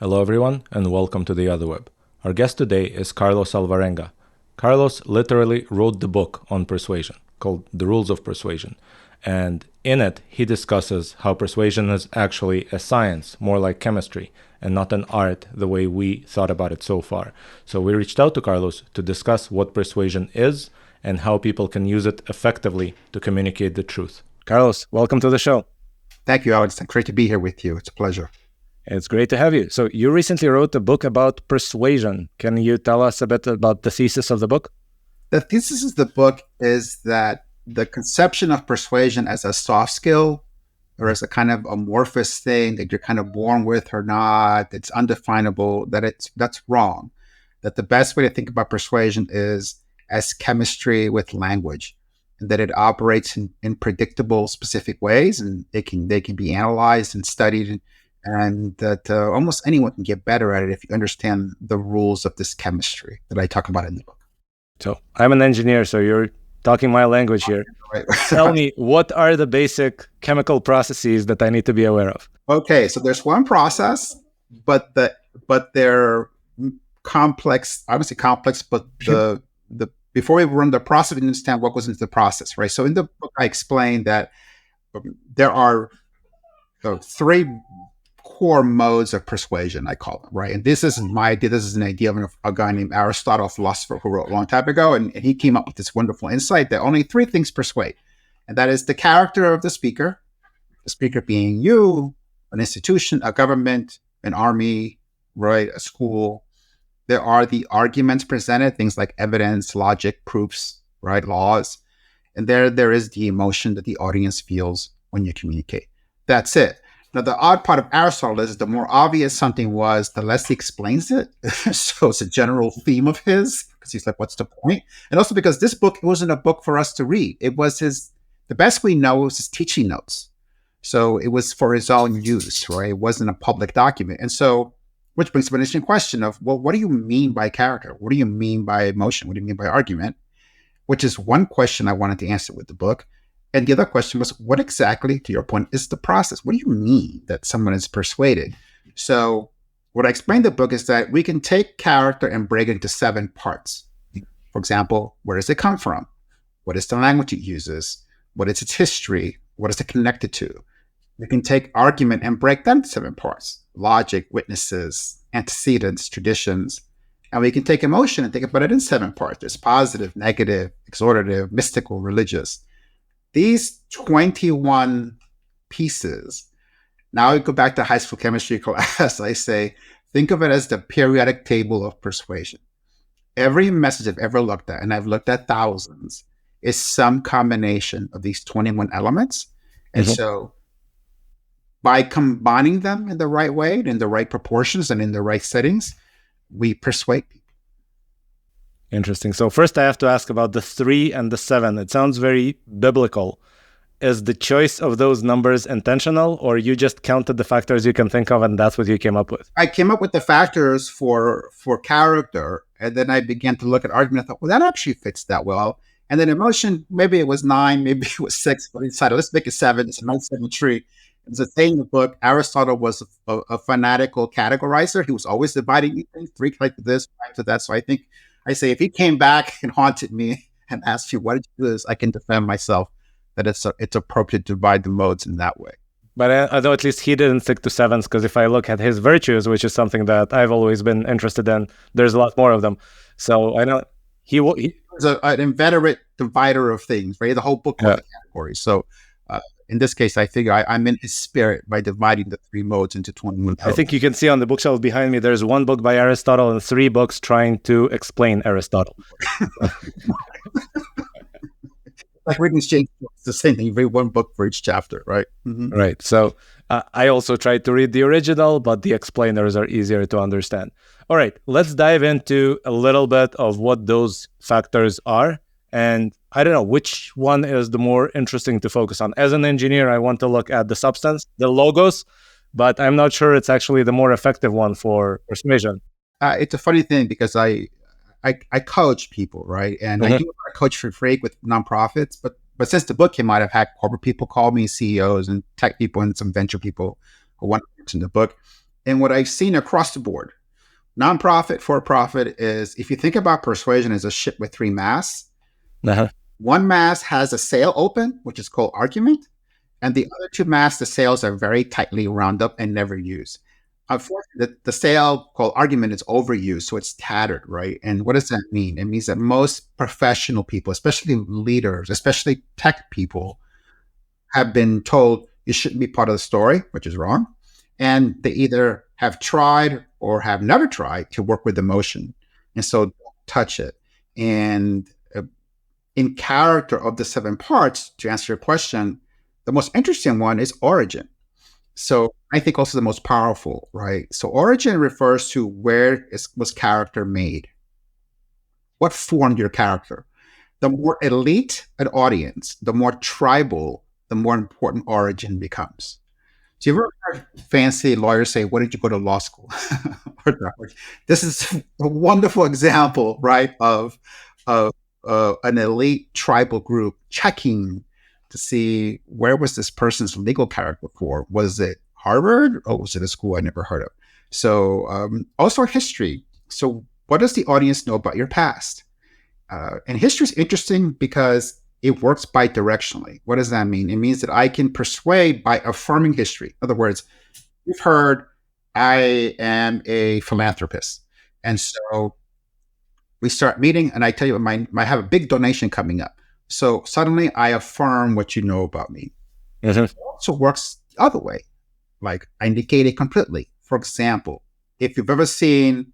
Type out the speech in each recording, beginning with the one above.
Hello everyone and welcome to the Otherweb. Our guest today is Carlos Alvarenga. Carlos literally wrote the book on persuasion called The Rules of Persuasion. And in it, he discusses how persuasion is actually a science, more like chemistry, and not an art the way we thought about it so far. So we reached out to Carlos to discuss what persuasion is and how people can use it effectively to communicate the truth. Carlos, welcome to the show. Thank you, Alex. Great to be here with you. It's a pleasure. It's great to have you. So you recently wrote a book about persuasion. Can you tell us a bit about the thesis of the book? The thesis of the book is that the conception of persuasion as a soft skill or as a kind of amorphous thing that you're kind of born with or not, it's undefinable, that's wrong. That the best way to think about persuasion is as chemistry with language, and that it operates in predictable, specific ways, and they can be analyzed and studied, and that almost anyone can get better at it if you understand the rules of this chemistry that I talk about in the book. So I'm an engineer, so you're talking my language here. Right. Tell me, what are the basic chemical processes that I need to be aware of? Okay, so there's one process, but they're complex, obviously complex, but the before we run the process, we understand what goes into the process, right? So in the book, I explained that there are three core modes of persuasion, I call them, right? And this isn't my idea. This is an idea of a guy named Aristotle, a philosopher who wrote a long time ago. And he came up with this wonderful insight that only three things persuade. And that is the character of the speaker being you, an institution, a government, an army, right, a school. There are the arguments presented, things like evidence, logic, proofs, right, laws. And there is the emotion that the audience feels when you communicate. That's it. Now, the odd part of Aristotle is the more obvious something was, the less he explains it. So it's a general theme of his, because he's like, what's the point? And also because this book, it wasn't a book for us to read. It was the best we know was his teaching notes. So it was for his own use, right? It wasn't a public document. And so, which brings up an interesting question of, well, what do you mean by character? What do you mean by emotion? What do you mean by argument? Which is one question I wanted to answer with the book. And the other question was, what exactly, to your point, is the process? What do you mean that someone is persuaded? So what I explained in the book is that we can take character and break it into 7 parts. For example, where does it come from? What is the language it uses? What is its history? What is it connected to? We can take argument and break them into 7 parts. Logic, witnesses, antecedents, traditions. And we can take emotion and think about it in 7 parts. There's positive, negative, exhortative, mystical, religious. These 21 pieces, now I go back to high school chemistry class, I say, think of it as the periodic table of persuasion. Every message I've ever looked at, and I've looked at thousands, is some combination of these 21 elements. And so by combining them in the right way, in the right proportions, and in the right settings, we persuade people. Interesting. So first I have to ask about the 3 and the 7. It sounds very biblical. Is the choice of those numbers intentional, or you just counted the factors you can think of and that's what you came up with? I came up with the factors for character, and then I began to look at argument. I thought, well, that actually fits that well. And then emotion, maybe it was 9, maybe it was 6, but I decided, let's make it 7. It's a nice 7 tree. It's a thing in the book. Aristotle was a fanatical categorizer. He was always dividing things, 3 like this, 5 to that. So I say, if he came back and haunted me and asked you, what did you do this? I can defend myself that it's appropriate to divide the modes in that way. But although at least he didn't stick to 7s, because if I look at his virtues, which is something that I've always been interested in, there's a lot more of them. So I know he was an inveterate divider of things, right? The whole book was categories. So in this case, I figure I'm in his spirit by dividing the 3 modes into 21. I think you can see on the bookshelf behind me, there's 1 book by Aristotle and 3 books trying to explain Aristotle. Like reading Shakespeare, it's the same thing. You read 1 book for each chapter, right? Mm-hmm. Right. So I also tried to read the original, but the explainers are easier to understand. All right, let's dive into a little bit of what those factors are. And I don't know which one is the more interesting to focus on. As an engineer, I want to look at the substance, the logos, but I'm not sure it's actually the more effective one for persuasion. It's a funny thing because I coach people, right? And I do a coach for free with nonprofits, but since the book came out, I've had corporate people call me, CEOs and tech people and some venture people who want to mention the book. And what I've seen across the board, nonprofit, for profit, is if you think about persuasion as a ship with three masts, one mast has a sail open, which is called argument. And the other two masts, the sails are very tightly wound up and never used. Unfortunately, the sail called argument is overused, so it's tattered, right? And what does that mean? It means that most professional people, especially leaders, especially tech people, have been told you shouldn't be part of the story, which is wrong. And they either have tried or have never tried to work with emotion. And so don't touch it. And in character of the seven parts, to answer your question, the most interesting one is origin. So I think also the most powerful, right? So origin refers to where was character made. What formed your character? The more elite an audience, the more tribal, the more important origin becomes. So you ever heard fancy lawyers say, "What did you go to law school?" This is a wonderful example, right, of an elite tribal group checking to see where was this person's legal character for. Was it Harvard or was it a school I never heard of? So also history. So what does the audience know about your past? And history is interesting because it works bidirectionally. What does that mean? It means that I can persuade by affirming history. In other words, you've heard I am a philanthropist. And so we start meeting and I tell you, I have a big donation coming up. So suddenly I affirm what you know about me. Mm-hmm. It also works the other way. Like I negate it completely. For example, if you've ever seen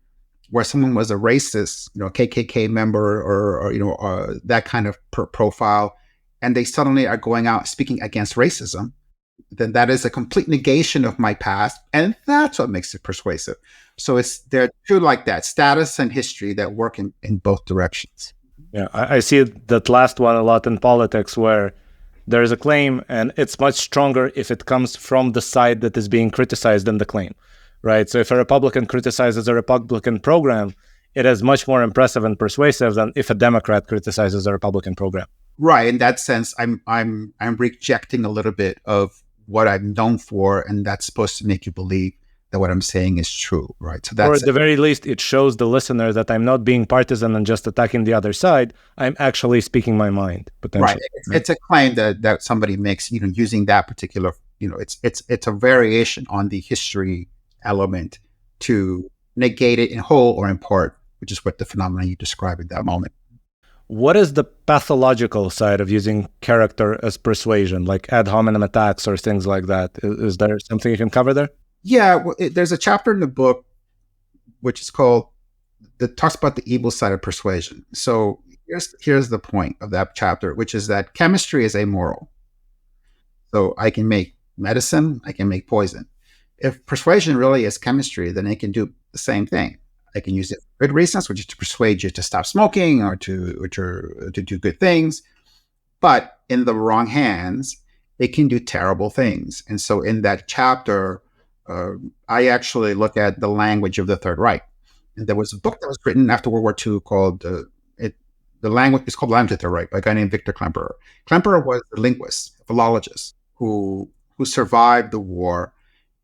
where someone was a racist, KKK member or that kind of profile, and they suddenly are going out speaking against racism, then that is a complete negation of my past. And that's what makes it persuasive. So they're two like that, status and history that work in both directions. Yeah, I see that last one a lot in politics where there is a claim and it's much stronger if it comes from the side that is being criticized than the claim, right? So if a Republican criticizes a Republican program, it is much more impressive and persuasive than if a Democrat criticizes a Republican program. Right. In that sense, I'm rejecting a little bit of what I'm known for, and that's supposed to make you believe that what I'm saying is true, right? So that's, or at the very least, it shows the listener that I'm not being partisan and just attacking the other side. I'm actually speaking my mind, potentially. Right. It's a claim that somebody makes, using that particular, it's a variation on the history element to negate it in whole or in part, which is what the phenomenon you describe at that moment. What is the pathological side of using character as persuasion, like ad hominem attacks or things like that? Is there something you can cover there? Yeah, there's a chapter in the book which is called, that talks about the evil side of persuasion. So here's the point of that chapter, which is that chemistry is amoral. So I can make medicine, I can make poison. If persuasion really is chemistry, then it can do the same thing. I can use it for good reasons, which is to persuade you to stop smoking or to do good things. But in the wrong hands, it can do terrible things. And so in that chapter, I actually look at the language of the Third Reich. And there was a book that was written after World War II called, the language is called Language of the Third Reich by a guy named Victor Klemperer. Klemperer was a linguist, a philologist who survived the war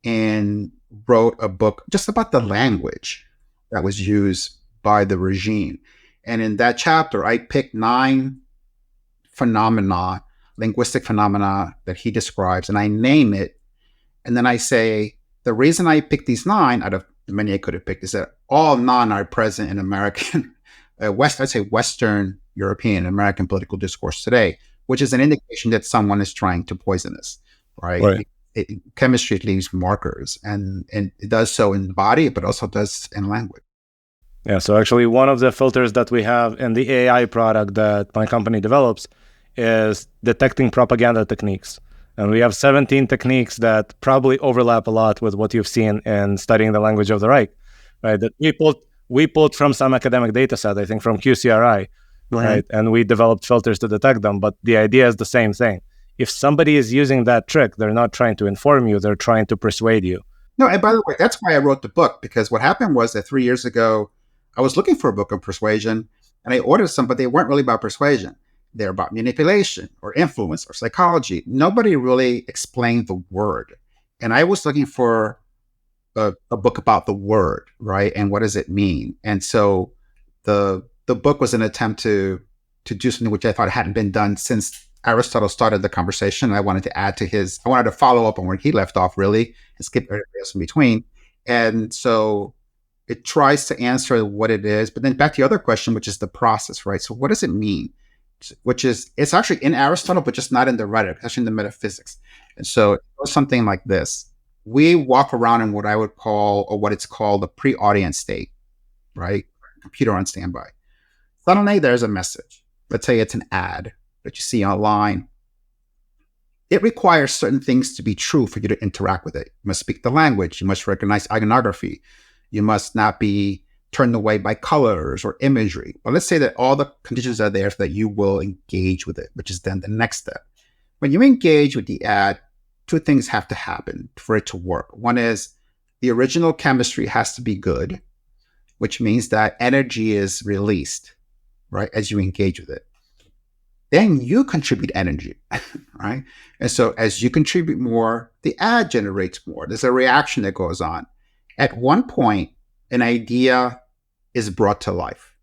and wrote a book just about the language that was used by the regime. And in that chapter, I picked 9 linguistic phenomena that he describes, and I name it. And then I say, the reason I picked these 9 out of the many I could have picked is that all 9 are present in American, Western European American political discourse today, which is an indication that someone is trying to poison us, right? Chemistry leaves markers, and it does so in the body, but also does in language. Yeah, so actually one of the filters that we have in the AI product that my company develops is detecting propaganda techniques. And we have 17 techniques that probably overlap a lot with what you've seen in studying the language of the Reich, right? That we pulled from some academic data set, I think from QCRI, right? And we developed filters to detect them, but the idea is the same thing. If somebody is using that trick, they're not trying to inform you, they're trying to persuade you. No, and by the way, that's why I wrote the book, because what happened was that 3 years ago, I was looking for a book on persuasion, and I ordered some, but they weren't really about persuasion. They're about manipulation or influence or psychology. Nobody really explained the word. And I was looking for a book about the word, right? And what does it mean? And so the book was an attempt to do something which I thought hadn't been done since Aristotle started the conversation. I wanted to add to I wanted to follow up on where he left off, really, and skip everything else in between. And so it tries to answer what it is, but then back to the other question, which is the process, right? So what does it mean? Which is, it's actually in Aristotle, but just not in the rhetoric, it's actually in the metaphysics. And so it goes something like this. We walk around in what I would call, or what it's called, a pre-audience state, right? Computer on standby. Suddenly there's a message. Let's say it's an ad that you see online. It requires certain things to be true for you to interact with it. You must speak the language. You must recognize iconography. You must not be turned away by colors or imagery. But let's say that all the conditions are there so that you will engage with it, which is then the next step. When you engage with the ad, two things have to happen for it to work. One is the original chemistry has to be good, which means that energy is released, right, as you engage with it. Then you contribute energy, right? And so as you contribute more, the ad generates more. There's a reaction that goes on. At one point, an idea is brought to life,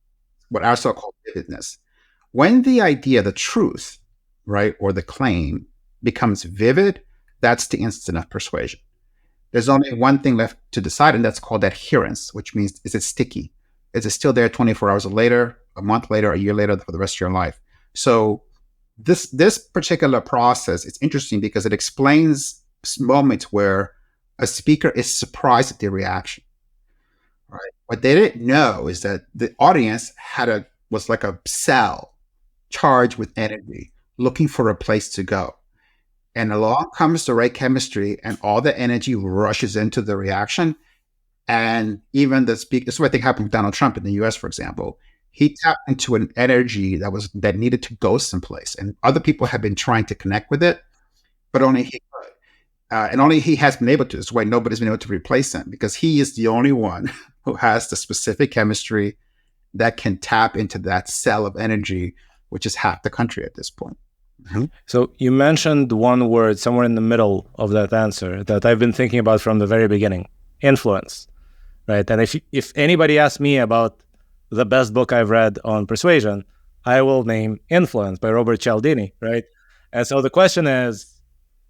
what Aristotle called vividness. When the idea, the truth, right, or the claim becomes vivid, that's the instant of persuasion. There's only one thing left to decide, and that's called adherence, which means, is it sticky? Is it still there 24 hours later, a month later, a year later, for the rest of your life? So this particular process is interesting because it explains moments where a speaker is surprised at the reaction. Right? What they didn't know is that the audience was like a cell charged with energy, looking for a place to go. And along comes the right chemistry, and all the energy rushes into the reaction. And even the speaker, this is what I think happened with Donald Trump in the US, for example. He tapped into an energy that needed to go someplace. And other people have been trying to connect with it, but only he could. And only he has been able to. That's why nobody's been able to replace him, because he is the only one who has the specific chemistry that can tap into that cell of energy, which is half the country at this point. Mm-hmm. So you mentioned one word somewhere in the middle of that answer that I've been thinking about from the very beginning: influence, right? And if anybody asks me about the best book I've read on persuasion, I will name Influence by Robert Cialdini, right? And so the question is,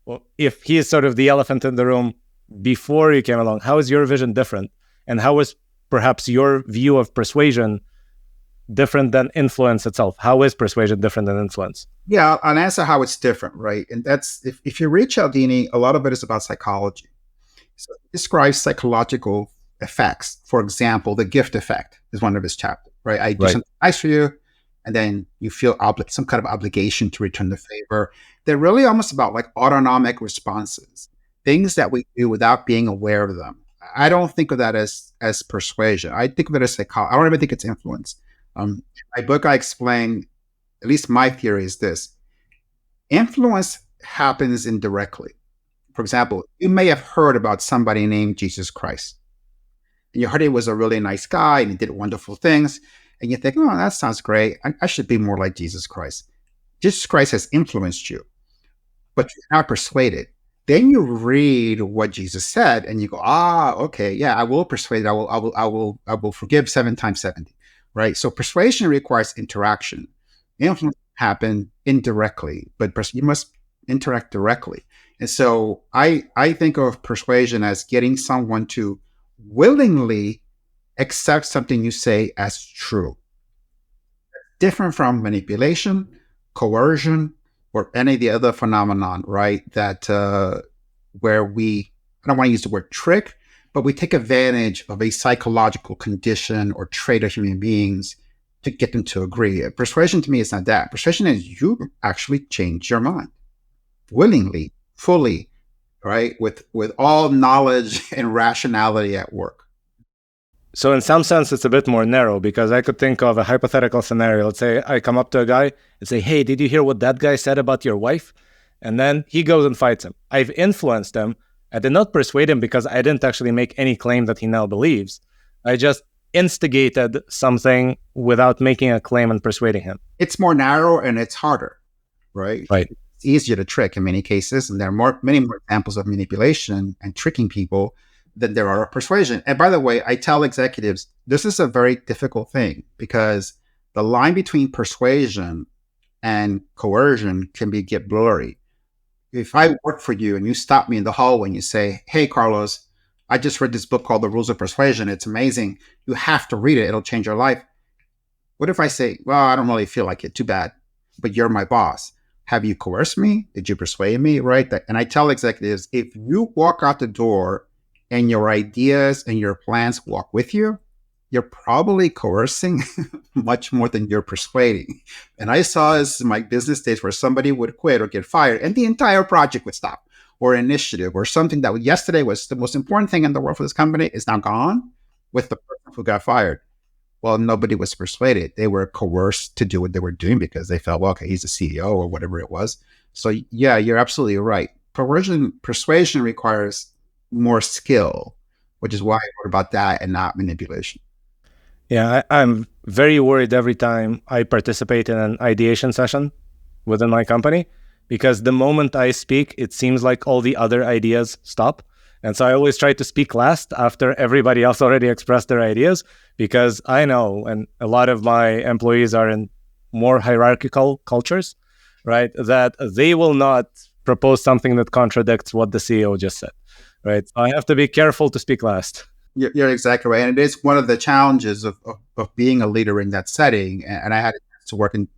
well, if he is sort of the elephant in the room before you came along, how is your vision different? And how is perhaps your view of persuasion different than influence itself? How is persuasion different than influence? Yeah, I'll answer how it's different, right? And that's, if you read Cialdini, a lot of it is about psychology. So he describes psychological effects. For example, the gift effect is one of his chapters, right? I do something nice for you, and then you feel some kind of obligation to return the favor. They're really almost about like autonomic responses, things that we do without being aware of them. I don't think of that as persuasion. I think of it as psychology. I don't even think it's influence. In my book, I explain, at least my theory is this: influence happens indirectly. For example, you may have heard about somebody named Jesus Christ. And you heard he was a really nice guy and he did wonderful things. And you think, oh, that sounds great. I should be more like Jesus Christ. Jesus Christ has influenced you, but you're not persuaded. Then you read what Jesus said and you go, okay, yeah, I will persuade. I will forgive 7 times 70. Right. So persuasion requires interaction. Influence happen indirectly, but you must interact directly. And so I think of persuasion as getting someone to willingly accept something you say as true. Different from manipulation, coercion, or any of the other phenomenon, right? That where I don't want to use the word trick, but we take advantage of a psychological condition or trait of human beings to get them to agree. Persuasion to me is not that. Persuasion is you actually change your mind willingly, fully, right? With all knowledge and rationality at work. So in some sense, it's a bit more narrow, because I could think of a hypothetical scenario. Let's say I come up to a guy and say, hey, did you hear what that guy said about your wife? And then he goes and fights him. I've influenced him. I did not persuade him because I didn't actually make any claim that he now believes. I just instigated something without making a claim and persuading him. It's more narrow and it's harder, right? Right. It's easier to trick in many cases. And there are many more examples of manipulation and tricking people than there are of persuasion. And by the way, I tell executives, this is a very difficult thing because the line between persuasion and coercion can get blurry. If I work for you and you stop me in the hallway and you say, hey, Carlos, I just read this book called The Rules of Persuasion. It's amazing. You have to read it. It'll change your life. What if I say, well, I don't really feel like it. Too bad. But you're my boss. Have you coerced me? Did you persuade me? Right? And I tell executives, if you walk out the door and your ideas and your plans walk with you, you're probably coercing much more than you're persuading. And I saw this in my business days where somebody would quit or get fired and the entire project would stop, or initiative or something that yesterday was the most important thing in the world for this company is now gone with the person who got fired. Well, nobody was persuaded. They were coerced to do what they were doing because they felt, well, okay, he's the CEO or whatever it was. So yeah, you're absolutely right. Persuasion requires more skill, which is why I wrote about that and not manipulation. Yeah, I'm very worried every time I participate in an ideation session within my company, because the moment I speak, it seems like all the other ideas stop. And so I always try to speak last after everybody else already expressed their ideas, because I know, and a lot of my employees are in more hierarchical cultures, right, that they will not propose something that contradicts what the CEO just said, right? So I have to be careful to speak last. You're exactly right. And it is one of the challenges of being a leader in that setting. And I had to work in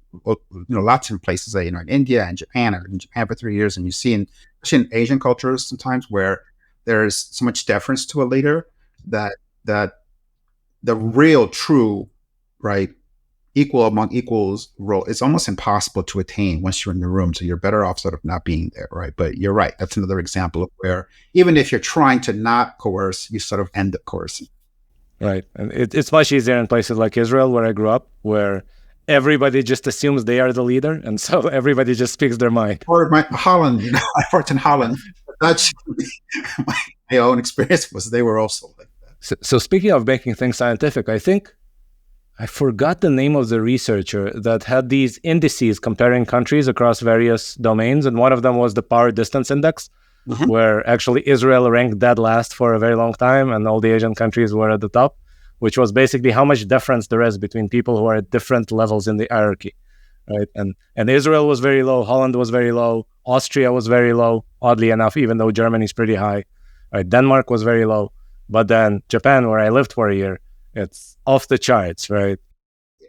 lots of places, in India and Japan. I lived in Japan for 3 years, and you see especially in Asian cultures sometimes where there's so much deference to a leader that the real, true, right, equal among equals role is almost impossible to attain once you're in the room. So you're better off sort of not being there, right? But you're right. That's another example of where even if you're trying to not coerce, you sort of end up coercing. Right. And it's much easier in places like Israel, where I grew up, where everybody just assumes they are the leader. And so everybody just speaks their mind. Or Holland, I worked in Holland. That's my own experience was they were also like that. So speaking of making things scientific, I think I forgot the name of the researcher that had these indices comparing countries across various domains. And one of them was the power distance index, where actually Israel ranked dead last for a very long time, and all the Asian countries were at the top, which was basically how much difference there is between people who are at different levels in the hierarchy, right? And Israel was very low, Holland was very low, Austria was very low, oddly enough, even though Germany's pretty high, right? Denmark was very low, but then Japan, where I lived for a year, it's off the charts, right?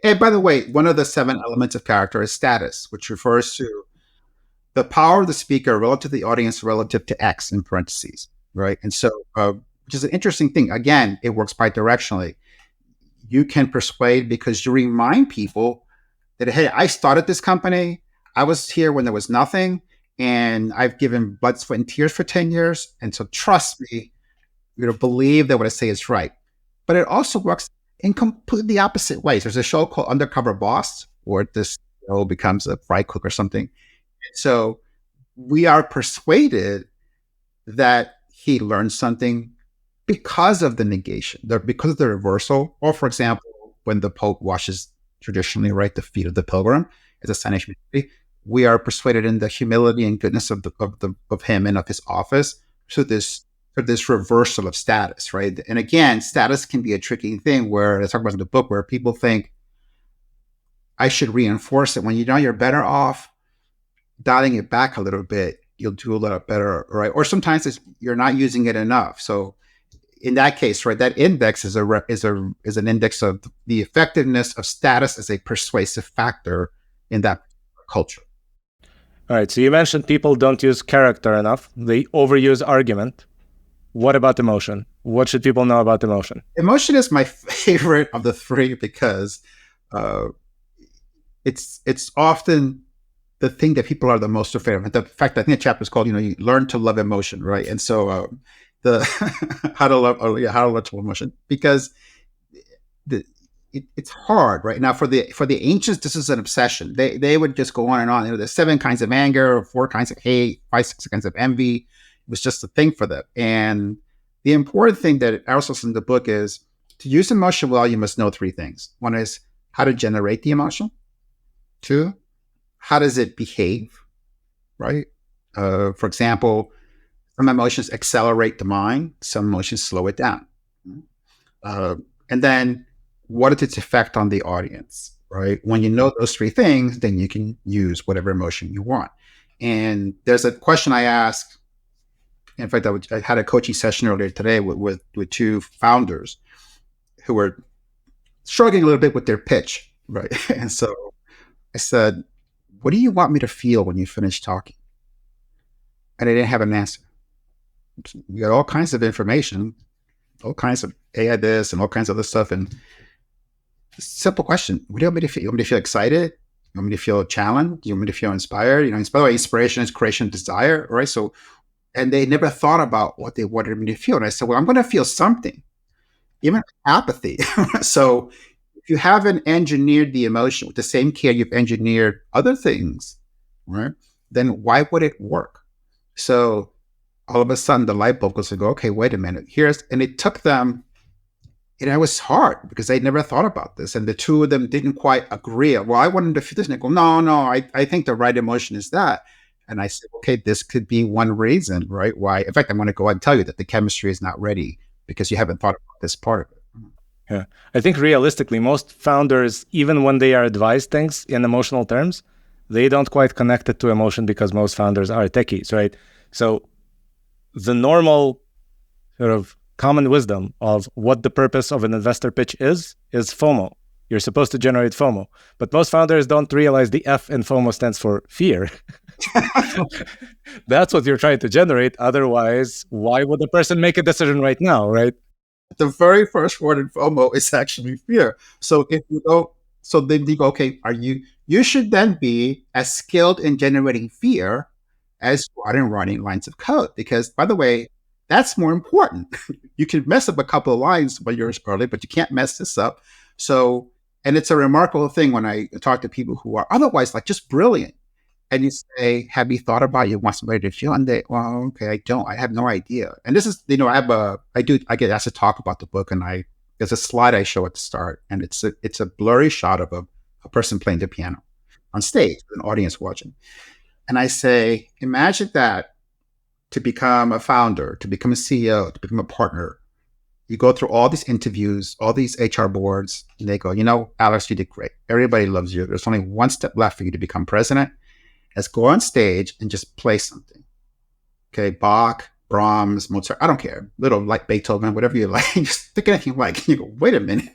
And by the way, one of the 7 elements of character is status, which refers to the power of the speaker relative to the audience relative to X in parentheses, right? And so, which is an interesting thing. Again, it works bidirectionally. You can persuade because you remind people that, hey, I started this company. I was here when there was nothing, and I've given blood, sweat, and tears for 10 years. And so trust me, believe that what I say is right. But it also works in completely opposite ways. There's a show called Undercover Boss, where this becomes a fry cook or something. So we are persuaded that he learned something because of the negation, because of the reversal. Or, for example, when the Pope washes traditionally, right, the feet of the pilgrim as a sign of humility, we are persuaded in the humility and goodness of him and of his office. So this reversal of status, right? And again, status can be a tricky thing where, I talk about in the book, where people think I should reinforce it when you're better off dialing it back a little bit. You'll do a lot better, right? Or sometimes you're not using it enough. So in that case, right, that index is an index of the effectiveness of status as a persuasive factor in that culture. All right. So you mentioned people don't use character enough. They overuse argument. What about emotion? What should people know about emotion? Emotion is my favorite of the 3 because it's often the thing that people are the most afraid of. In fact, I think the chapter is called, you learn to love emotion, right? And so the how to love emotion, because it's hard, right? Now for the ancients, this is an obsession. They would just go on and on. There's 7 kinds of anger, 4 kinds of hate, 5, 6 kinds of envy. It was just a thing for them. And the important thing that Aristotle says in the book is to use emotion well, you must know 3 things. One is how to generate the emotion. 2, how does it behave, right? For example, Some emotions accelerate the mind, some emotions slow it down. And then what is its effect on the audience, right? When you know those three things, then you can use whatever emotion you want. And there's a question I asked. In fact, I had a coaching session earlier today with two founders who were struggling a little bit with their pitch, right? And so I said, what do you want me to feel when you finish talking? And they didn't have an answer. We got all kinds of information, all kinds of AI this and all kinds of other stuff. And simple question, what do you want me to feel? You want me to feel excited? You want me to feel challenged? You want me to feel inspired? You know, by the way, inspiration is creation, desire, right? So, and they never thought about what they wanted me to feel. And I said, well, I'm going to feel something, even apathy. So if you haven't engineered the emotion with the same care you've engineered other things, right, then why would it work? So all of a sudden the light bulb goes to go, okay, wait a minute. And it took them, and it was hard because they never thought about this. And the two of them didn't quite agree. Well, I wanted to feel this. And they go, no, I think the right emotion is that. And I said, okay, this could be one reason, right? Why? In fact, I'm going to go ahead and tell you that the chemistry is not ready because you haven't thought about this part of it. Yeah. I think realistically, most founders, even when they are advised things in emotional terms, they don't quite connect it to emotion because most founders are techies, right? So the normal sort of common wisdom of what the purpose of an investor pitch is FOMO. You're supposed to generate FOMO. But most founders don't realize the F in FOMO stands for fear. That's what you're trying to generate. Otherwise, why would the person make a decision right now, right? The very first word in FOMO is actually fear. So if you go, so then you go, okay, you should then be as skilled in generating fear as you are in writing lines of code. Because by the way, that's more important. You can mess up a couple of lines when you're early, but you can't mess this up. So, and it's a remarkable thing when I talk to people who are otherwise like just brilliant. And you say, have you thought about you want somebody to feel? And they, well, okay, I don't. I have no idea. And this is, I get asked to talk about the book, and there's a slide I show at the start, and it's a blurry shot of a person playing the piano on stage, an audience watching. And I say, imagine that to become a founder, to become a CEO, to become a partner, you go through all these interviews, all these HR boards, and they go, Alex, you did great. Everybody loves you. There's only one step left for you to become president. Let's go on stage and just play something. Okay, Bach, Brahms, Mozart, I don't care. Little like Beethoven, whatever you like. Just pick anything you like. And you go, wait a minute.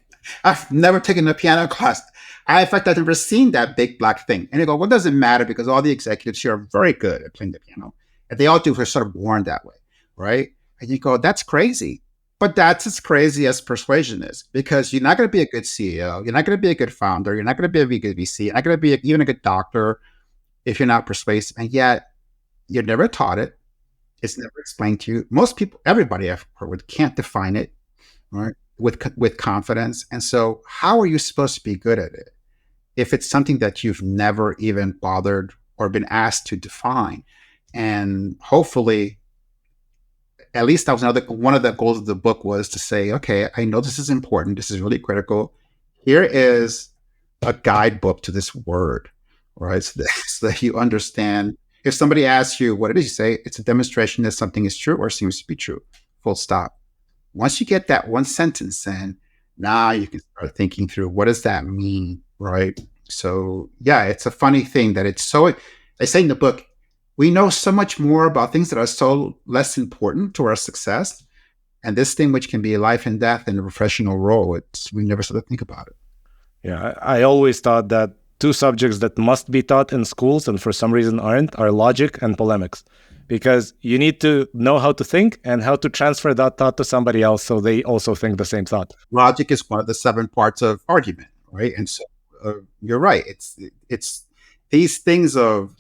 I've never taken a piano class. In fact, I've never seen that big black thing. And they go, well, it doesn't matter because all the executives here are very good at playing the piano. And they all do, are sort of born that way, right? And you go, that's crazy. But that's as crazy as persuasion is, because you're not going to be a good CEO. You're not going to be a good founder. You're not going to be a good VC. You're not going to be even a good doctor if you're not persuasive. And yet you're never taught it. It's never explained to you. Most people, everybody I've heard with, can't define it, right? With confidence. And so how are you supposed to be good at it if it's something that you've never even bothered or been asked to define? And hopefully, at least that was one of the goals of the book, was to say, okay, I know this is important. This is really critical. Here is a guidebook to this word, right? So that you understand. If somebody asks you what it is, you say, it's a demonstration that something is true or seems to be true, full stop. Once you get that one sentence in, now you can start thinking through, what does that mean, right? So yeah, it's a funny thing that it's so, I say in the book, we know so much more about things that are so less important to our success. And this thing, which can be life and death in a professional role, we never sort of think about it. Yeah, I always thought that two subjects that must be taught in schools and for some reason aren't are logic and polemics, because you need to know how to think and how to transfer that thought to somebody else so they also think the same thought. Logic is one of the 7 parts of argument, right? And so you're right. It's these things of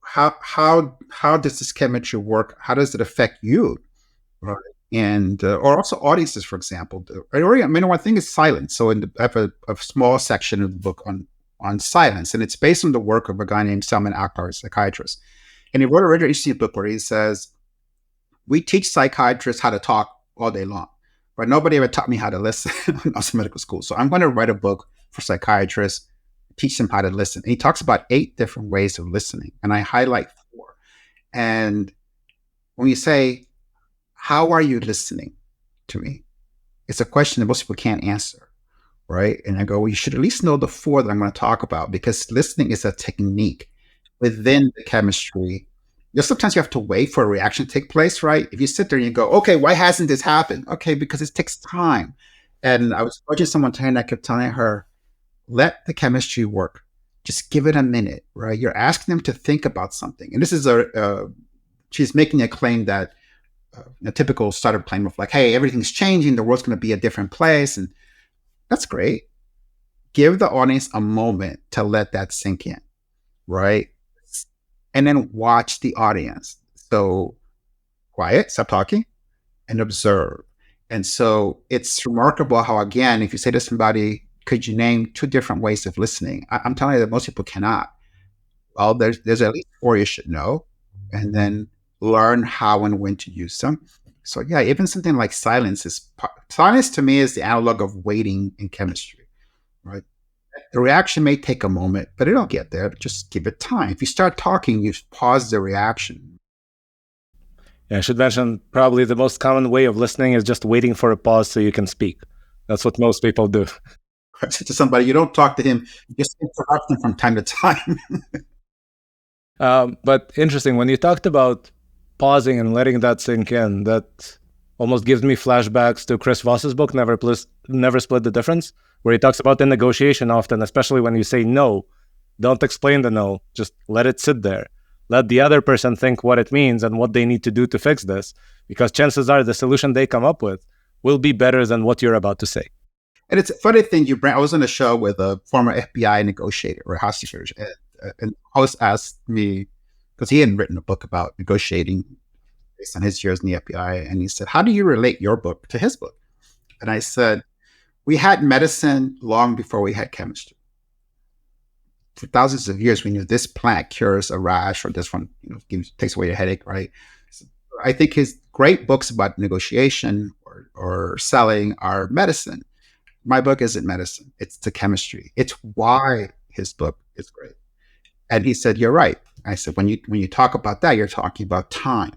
how does this chemistry work? How does it affect you, right? And or also audiences, for example. One thing is silence. So I have a small section of the book on silence, and it's based on the work of a guy named Salman Akhtar, a psychiatrist. And he wrote a really interesting book where he says, we teach psychiatrists how to talk all day long, but nobody ever taught me how to listen when I was in medical school. So I'm going to write a book for psychiatrists, teach them how to listen. And he talks about 8 different ways of listening, and I highlight 4. And when you say, how are you listening to me? It's a question that most people can't answer, right? And I go, well, you should at least know the four that I'm going to talk about, because listening is a technique within the chemistry. Sometimes you have to wait for a reaction to take place, right? If you sit there and you go, okay, why hasn't this happened? Okay, because it takes time. And I was watching someone today, and I kept telling her, let the chemistry work. Just give it a minute, right? You're asking them to think about something. And this is she's making a claim that a typical startup claim of like, hey, everything's changing, the world's going to be a different place. And that's great. Give the audience a moment to let that sink in, right? And then watch the audience. So quiet, stop talking, and observe. And so it's remarkable how, again, if you say to somebody, could you name two different ways of listening? I'm telling you that most people cannot. Well, there's at least four you should know, and then learn how and when to use them. So yeah, even something like silence to me is the analog of waiting in chemistry, right? The reaction may take a moment, but it'll get there. Just give it time. If you start talking, you pause the reaction. Yeah, I should mention probably the most common way of listening is just waiting for a pause so you can speak. That's what most people do. To somebody, you don't talk to him, you just interrupt him from time to time. But interesting, when you talked about pausing and letting that sink in, that almost gives me flashbacks to Chris Voss's book, Never Split the Difference, where he talks about the negotiation often, especially when you say no. Don't explain the no, just let it sit there. Let the other person think what it means and what they need to do to fix this, because chances are the solution they come up with will be better than what you're about to say. And it's a funny thing I was on a show with a former FBI negotiator or hostage, and the host asked me, because he hadn't written a book about negotiating based on his years in the FBI, and he said, how do you relate your book to his book? And I said, we had medicine long before we had chemistry. For thousands of years, we knew this plant cures a rash, or this one takes away a headache, right? So I think his great books about negotiation or selling are medicine. My book isn't medicine. It's the chemistry. It's why his book is great. And he said, you're right. I said, when you talk about that, you're talking about time,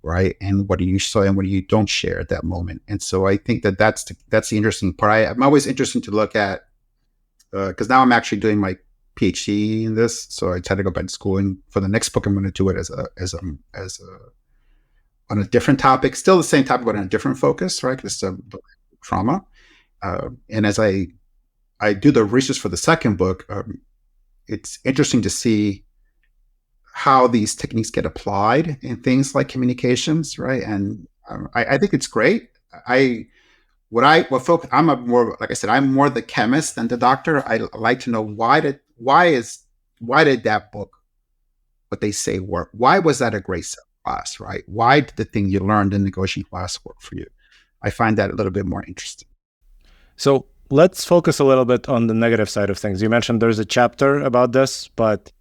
right? And what do you say and what do you don't share at that moment? And so I think that's the interesting part. I'm always interested to look at, because now I'm actually doing my PhD in this. So I tried to go back to school, and for the next book, I'm going to do it as on a different topic, still the same topic, but on a different focus, right? Because it's trauma. And as I do the research for the second book, it's interesting to see how these techniques get applied in things like communications, right? And I think it's great. I'm more, like I said, I'm more the chemist than the doctor. I like to know why did that book, what they say, work? Why was that a great class, right? Why did the thing you learned in the negotiation class work for you? I find that a little bit more interesting. So let's focus a little bit on the negative side of things. You mentioned there's a chapter about this, but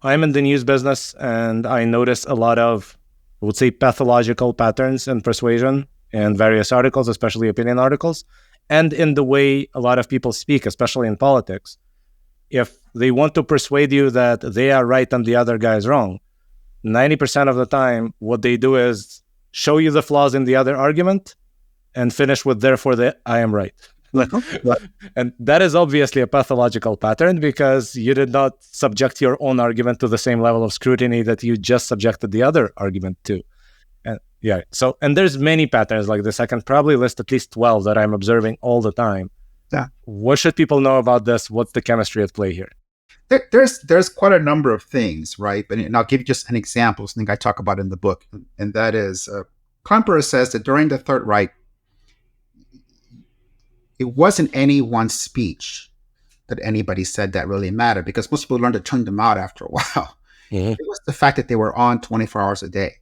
I'm in the news business, and I notice a lot of, I would say, pathological patterns in persuasion in various articles, especially opinion articles, and in the way a lot of people speak, especially in politics. If they want to persuade you that they are right and the other guy is wrong, 90% of the time, what they do is show you the flaws in the other argument and finish with, therefore, I am right. And that is obviously a pathological pattern, because you did not subject your own argument to the same level of scrutiny that you just subjected the other argument to. And yeah, and there's many patterns like this. I can probably list at least 12 that I'm observing all the time. Yeah. What should people know about this? What's the chemistry at play here? There's quite a number of things, right? And I'll give you just an example, something I talk about in the book, and that is, Klemperer says that during the Third Reich, it wasn't any one speech that anybody said that really mattered, because most people learned to tune them out after a while. Mm-hmm. It was the fact that they were on 24 hours a day,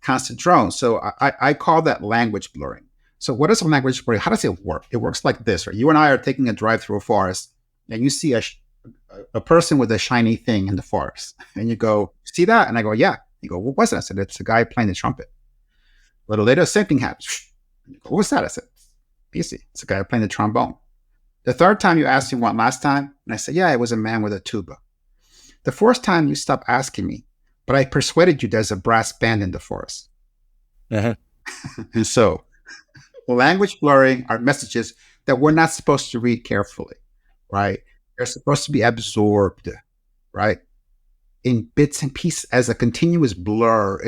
constant drone. So I call that language blurring. So what is a language blurring? How does it work? It works like this, right? You and I are taking a drive through a forest, and you see a person with a shiny thing in the forest, and you go, see that? And I go, yeah. You go, what was that? I said, it's a guy playing the trumpet. A little later, same thing happens. You go, what was that? I said, easy. It's a guy playing the trombone. The third time you asked me one last time, and I said, yeah, it was a man with a tuba. The fourth time you stop asking me, but I persuaded you there's a brass band in the forest. Uh-huh. And so language blurring are messages that we're not supposed to read carefully, right? They're supposed to be absorbed, right? In bits and pieces as a continuous blur.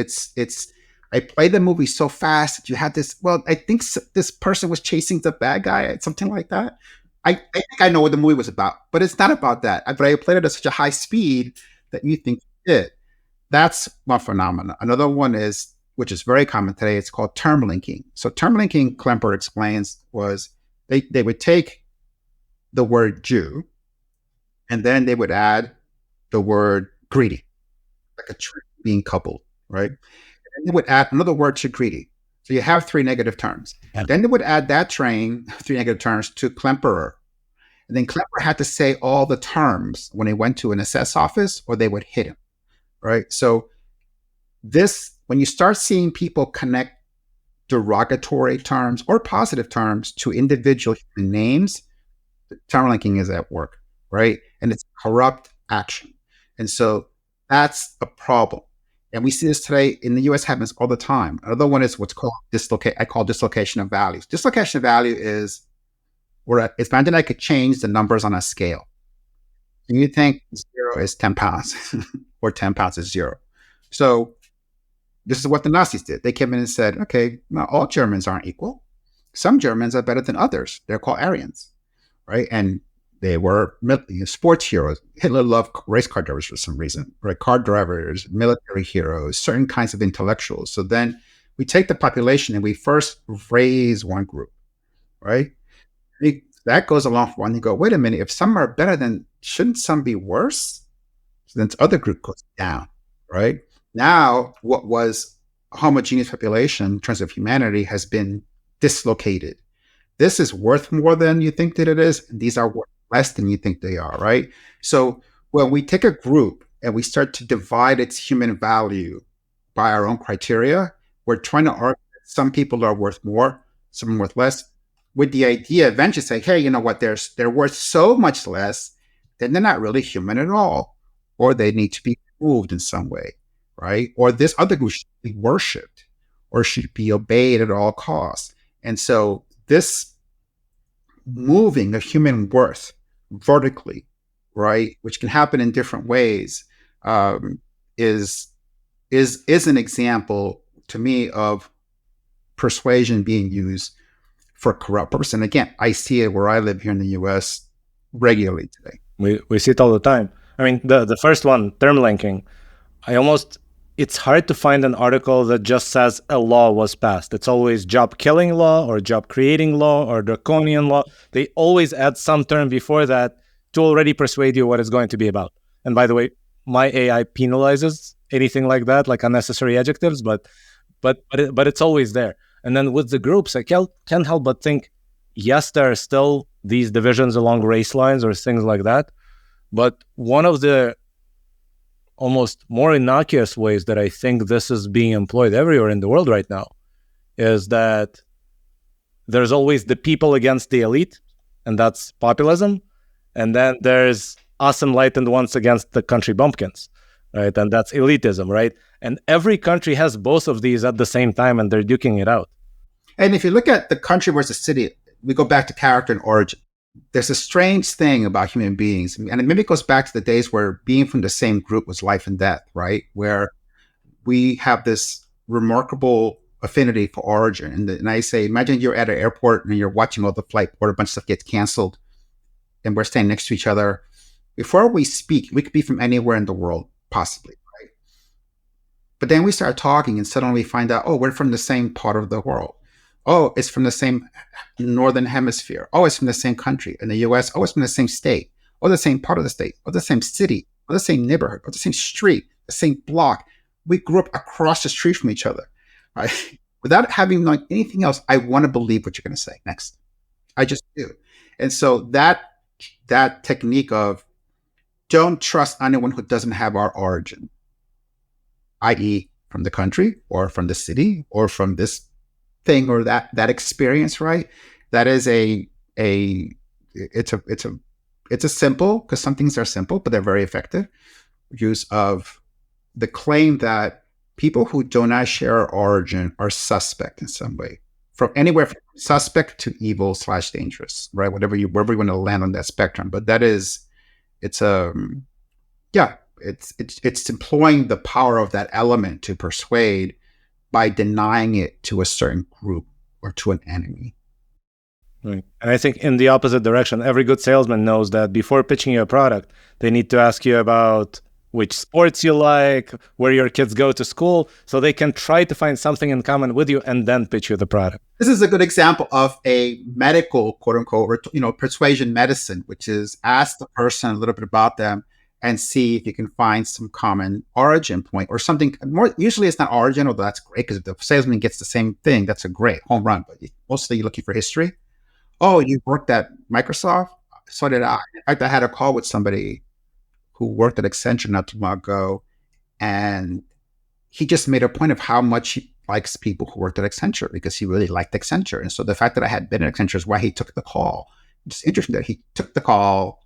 I played the movie so fast that you had this, well, I think this person was chasing the bad guy, something like that. I think I know what the movie was about, but it's not about that. But I played it at such a high speed that you think it did. That's one phenomenon. Another one is, which is very common today, it's called term linking. So term linking, Klemper explains, was they would take the word Jew and then they would add the word greedy, like a tree being coupled, right? And they would add another word to greedy. So you have three negative terms. Yeah. Then they would add that train, three negative terms, to Klemperer. And then Klemperer had to say all the terms when he went to an assess office or they would hit him, right? So when you start seeing people connect derogatory terms or positive terms to individual human names, term linking is at work, right? And it's corrupt action. And so that's a problem. And we see this today in the US, happens all the time. Another one is what's called dislocation of values. Dislocation of value is where if imagine I could change the numbers on a scale. And you think 0 is 10 pounds or 10 pounds is 0. So this is what the Nazis did. They came in and said, okay, not all Germans aren't equal. Some Germans are better than others. They're called Aryans, right? And they were sports heroes. Hitler loved race car drivers for some reason, right? Car drivers, military heroes, certain kinds of intellectuals. So then we take the population and we first raise one group, right? That goes along for one. You go, wait a minute, if some are better, then shouldn't some be worse? So then the other group goes down, right? Now, what was a homogeneous population in terms of humanity has been dislocated. This is worth more than you think that it is. And these are worth less than you think they are, right? So when we take a group and we start to divide its human value by our own criteria, we're trying to argue that some people are worth more, some are worth less, with the idea eventually say, hey, you know what, they're worth so much less, then they're not really human at all, or they need to be removed in some way, right? Or this other group should be worshipped or should be obeyed at all costs. And so this moving of human worth vertically, right, which can happen in different ways, is an example to me of persuasion being used for corrupt purpose. And again, I see it where I live here in the US regularly today. We see it all the time. I mean, the first one, term linking, it's hard to find an article that just says a law was passed. It's always job killing law or job creating law or draconian law. They always add some term before that to already persuade you what it's going to be about. And by the way, my AI penalizes anything like that, like unnecessary adjectives, but it's always there. And then with the groups, I can't help but think, yes, there are still these divisions along race lines or things like that. But one of the almost more innocuous ways that I think this is being employed everywhere in the world right now is that there's always the people against the elite, and that's populism. And then there's us enlightened ones against the country bumpkins, right? And that's elitism, right? And every country has both of these at the same time, and they're duking it out. And if you look at the country versus city, we go back to character and origin. There's a strange thing about human beings, and it maybe goes back to the days where being from the same group was life and death, right? Where we have this remarkable affinity for origin. And I say, imagine you're at an airport and you're watching all the flight board, a bunch of stuff gets canceled, and we're standing next to each other. Before we speak, we could be from anywhere in the world, possibly, right? But then we start talking and suddenly we find out, oh, we're from the same part of the world. Oh, it's from the same northern hemisphere. Oh, it's from the same country. In the US, oh, it's from the same state, or the same part of the state, or the same city, or the same neighborhood, or the same street, the same block. We grew up across the street from each other, right? Without having known anything else, I want to believe what you're going to say next. I just do. And so that technique of don't trust anyone who doesn't have our origin, i.e. from the country or from the city or from this thing or that experience, right? That is it's a simple, because some things are simple, but they're very effective use of the claim that people who do not share our origin are suspect in some way, from anywhere from suspect to evil / dangerous, right? Wherever you want to land on that spectrum. But that is, it's it's employing the power of that element to persuade by denying it to a certain group or to an enemy. Right. And I think in the opposite direction, every good salesman knows that before pitching you a product, they need to ask you about which sports you like, where your kids go to school, so they can try to find something in common with you and then pitch you the product. This is a good example of a medical, quote unquote, persuasion medicine, which is ask the person a little bit about them and see if you can find some common origin point or something more. Usually it's not origin, although that's great because if the salesman gets the same thing, that's a great home run. But mostly you're looking for history. Oh, you worked at Microsoft? So did I. In fact, I had a call with somebody who worked at Accenture not too long ago, and he just made a point of how much he likes people who worked at Accenture because he really liked Accenture. And so the fact that I had been at Accenture is why he took the call. It's interesting that he took the call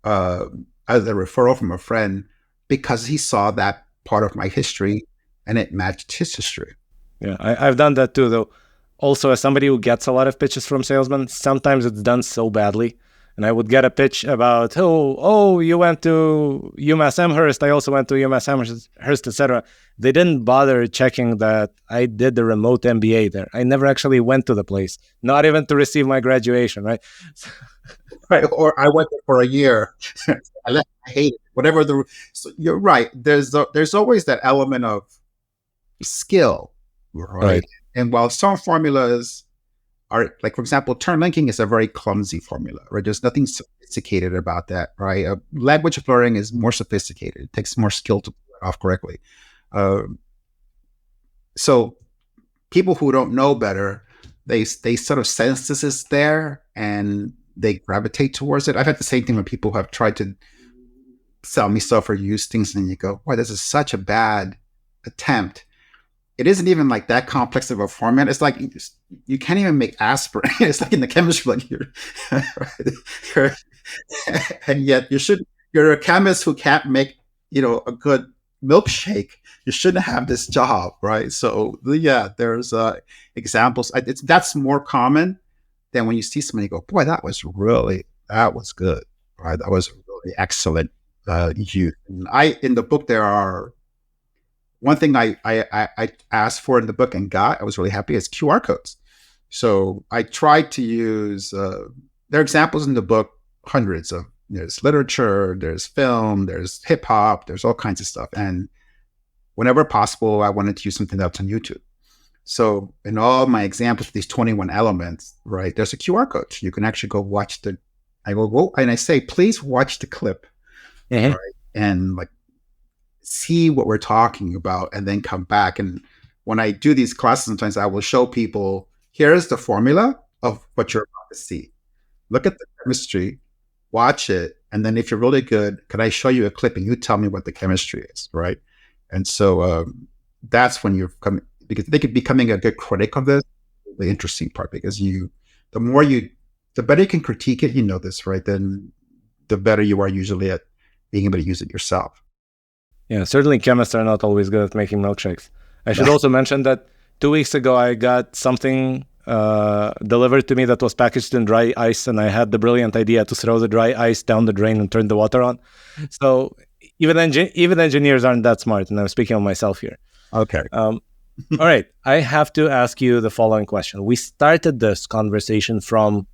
as a referral from a friend because he saw that part of my history and it matched his history. Yeah, I've done that too, though. Also, as somebody who gets a lot of pitches from salesmen, sometimes it's done so badly. And I would get a pitch about, oh, you went to UMass Amherst. I also went to UMass Amherst, etc. They didn't bother checking that I did the remote MBA there. I never actually went to the place, not even to receive my graduation, right? Right, or I went there for a year. I hate it. Whatever so you're right. There's always that element of skill, right? And while some formulas are, like, for example, term linking is a very clumsy formula, right? There's nothing sophisticated about that, right? Language blurring is more sophisticated. It takes more skill to pull it off correctly. So people who don't know better, they sort of sense this is there and they gravitate towards it. I've had the same thing when people have tried to sell me stuff or use things, and you go, boy, this is such a bad attempt. It isn't even like that complex of a format. It's like you can't even make aspirin. It's like in the chemistry, like and yet you're a chemist who can't make, a good milkshake. You shouldn't have this job, right? So yeah, there's examples. That's more common than when you see somebody go, boy, that was good, right? That was really excellent use. And in the book, there are, one thing I asked for in the book and got, I was really happy, is QR codes. So I tried to use, there are examples in the book, hundreds of, there's literature, there's film, there's hip hop, there's all kinds of stuff. And whenever possible, I wanted to use something that's on YouTube. So in all my examples of these 21 elements, right, there's a QR code. You can actually go watch I say, please watch the clip, right? And like, see what we're talking about and then come back. And when I do these classes, sometimes I will show people, here's the formula of what you're about to see. Look at the chemistry, watch it. And then if you're really good, can I show you a clip and you tell me what the chemistry is, right? And so that's when you're coming, because they could becoming a good critic of this, the interesting part, because the better you can critique it, this, right? Then the better you are usually at being able to use it yourself. Yeah, certainly chemists are not always good at making milkshakes. I should also mention that 2 weeks ago, I got something delivered to me that was packaged in dry ice, and I had the brilliant idea to throw the dry ice down the drain and turn the water on. So even engineers aren't that smart, and I'm speaking of myself here. Okay. All right. I have to ask you the following question. We started this conversation from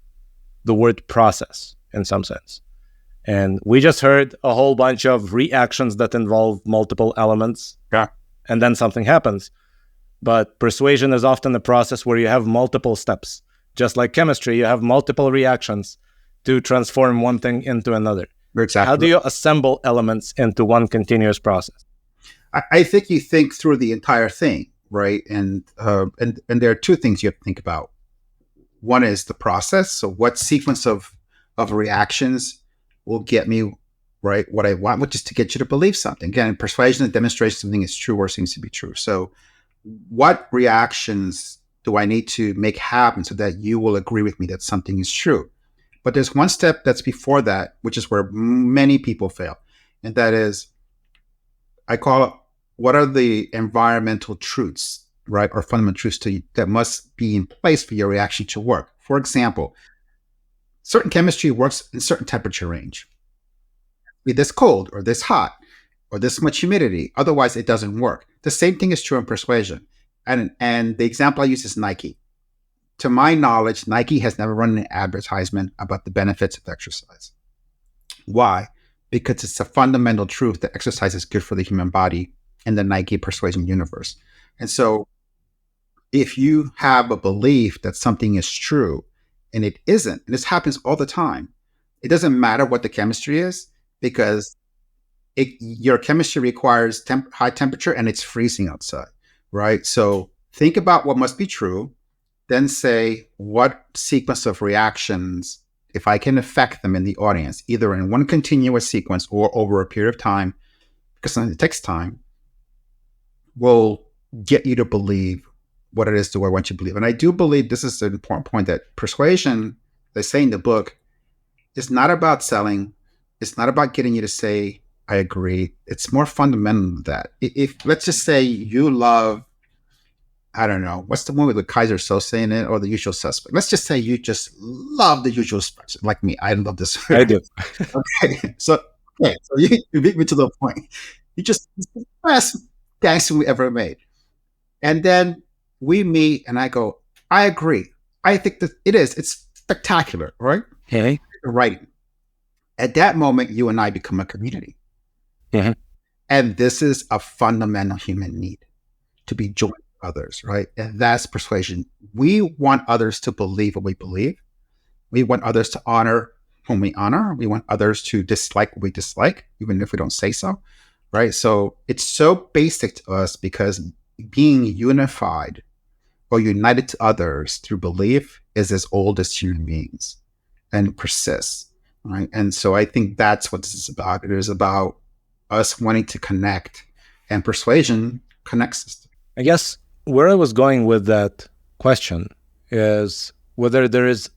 the word process in some sense. And we just heard a whole bunch of reactions that involve multiple elements. Yeah. And then something happens. But persuasion is often a process where you have multiple steps. Just like chemistry, you have multiple reactions to transform one thing into another. Exactly. How do you assemble elements into one continuous process? I think you think through the entire thing, right? And there are two things you have to think about. One is the process. So what sequence of reactions will get me, right, what I want, which is to get you to believe something. Again, persuasion and demonstration something is true or seems to be true. So what reactions do I need to make happen so that you will agree with me that something is true? But there's one step that's before that, which is where many people fail. And that is, I call what are the environmental truths, right, or fundamental truths that must be in place for your reaction to work. For example, certain chemistry works in certain temperature range. Be this cold or this hot or this much humidity. Otherwise, it doesn't work. The same thing is true in persuasion. And the example I use is Nike. To my knowledge, Nike has never run an advertisement about the benefits of exercise. Why? Because it's a fundamental truth that exercise is good for the human body in the Nike persuasion universe. And so if you have a belief that something is true and it isn't, and this happens all the time, it doesn't matter what the chemistry is, because your chemistry requires high temperature and it's freezing outside, right? So think about what must be true, then say what sequence of reactions, if I can affect them in the audience, either in one continuous sequence or over a period of time, because it takes time, will get you to believe what it is that I want you to believe. And I do believe this is an important point, that persuasion, they say in the book, is not about selling. It's not about getting you to say, I agree. It's more fundamental than that. If let's just say you love, I don't know, what's the movie with Kaiser Sose in it, or The Usual Suspect? Let's just say you just love The Usual Suspect, like me. I love this. I do. Okay, so you beat me to the point. You just, it's the best gangster we ever made. And then we meet, and I go, I agree. I think that it is. It's spectacular, right? Okay. Writing. At that moment, you and I become a community. Mm-hmm. And this is a fundamental human need, to be joined with others, right? And that's persuasion. We want others to believe what we believe. We want others to honor whom we honor. We want others to dislike what we dislike, even if we don't say so, right? So it's so basic to us, because being unified or united to others through belief is as old as human beings and persists, right? And so I think that's what this is about. It is about us wanting to connect, and persuasion connects us. I guess where I was going with that question is whether there is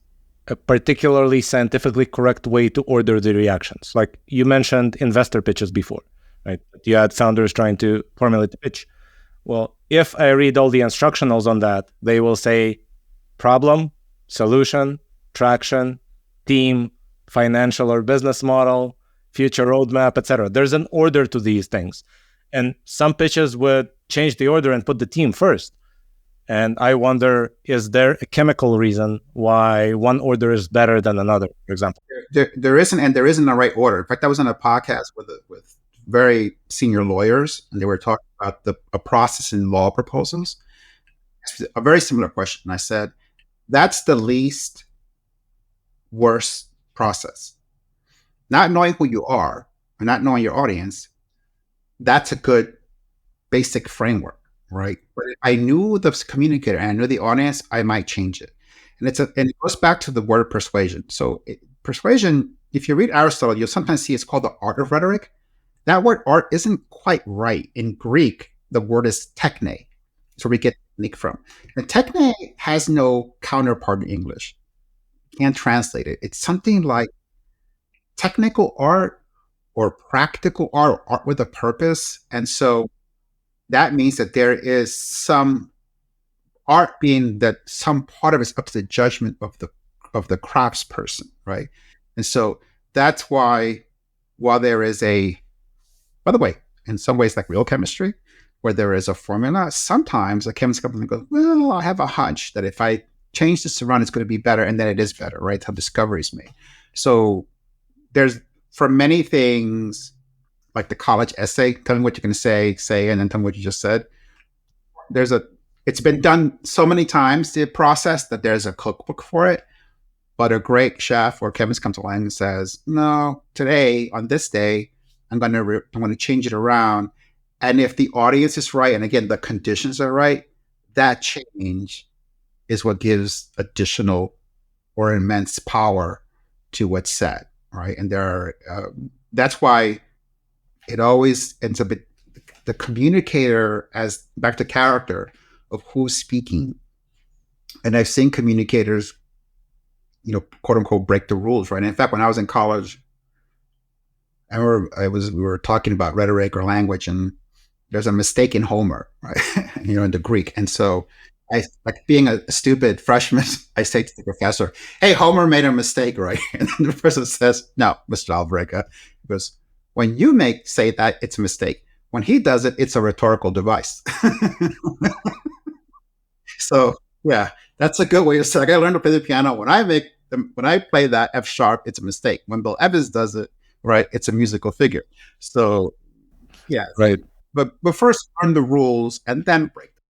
a particularly scientifically correct way to order the reactions. Like you mentioned investor pitches before, right? You had founders trying to formulate the pitch. Well, if I read all the instructionals on that, they will say problem, solution, traction, team, financial or business model, future roadmap, etc. There's an order to these things. And some pitches would change the order and put the team first. And I wonder, is there a chemical reason why one order is better than another, for example? There isn't, and there isn't a right order. In fact, I was on a podcast with very senior lawyers, and they were talking about a process in law proposals. A very similar question. I said, that's the least worst process. Not knowing who you are or not knowing your audience, that's a good basic framework, right? But if I knew the communicator and I knew the audience, I might change it. And it goes back to the word persuasion. So persuasion, if you read Aristotle, you'll sometimes see it's called the art of rhetoric. That word art isn't quite right. In Greek, the word is techne. That's where we get technique from. And techne has no counterpart in English. Can't translate it. It's something like technical art or practical art, or art with a purpose. And so that means that there is some art, being that some part of it's up to the judgment of the craftsperson, right? And so that's why, while there is by the way, in some ways like real chemistry, where there is a formula, sometimes a chemist comes and goes, well, I have a hunch that if I change this around, it's going to be better, and then it is better, right? That's how discoveries made. So there's, for many things, like the college essay, tell me what you're going to say, and then tell me what you just said. It's been done so many times, the process, that there's a cookbook for it. But a great chef or chemist comes along and says, no, today, on this day, I'm going to change it around. And if the audience is right, and again, the conditions are right, that change is what gives additional or immense power to what's said, right? And that's why it always ends up the communicator as back to character of who's speaking. And I've seen communicators, quote unquote, break the rules, right? And in fact, when I was in college, I remember we were talking about rhetoric or language, and there's a mistake in Homer, right? In the Greek. And so I, like being a stupid freshman, I say to the professor, "Hey, Homer made a mistake, right?" And the professor says, "No, Mr. Alvarenga." He goes, "When you say that, it's a mistake. When he does it, it's a rhetorical device." So yeah, that's a good way to say. Like, I learned to play the piano. When I play that F sharp, it's a mistake. When Bill Evans does it, right, it's a musical figure. So yeah, Right. but first learn the rules and then break them.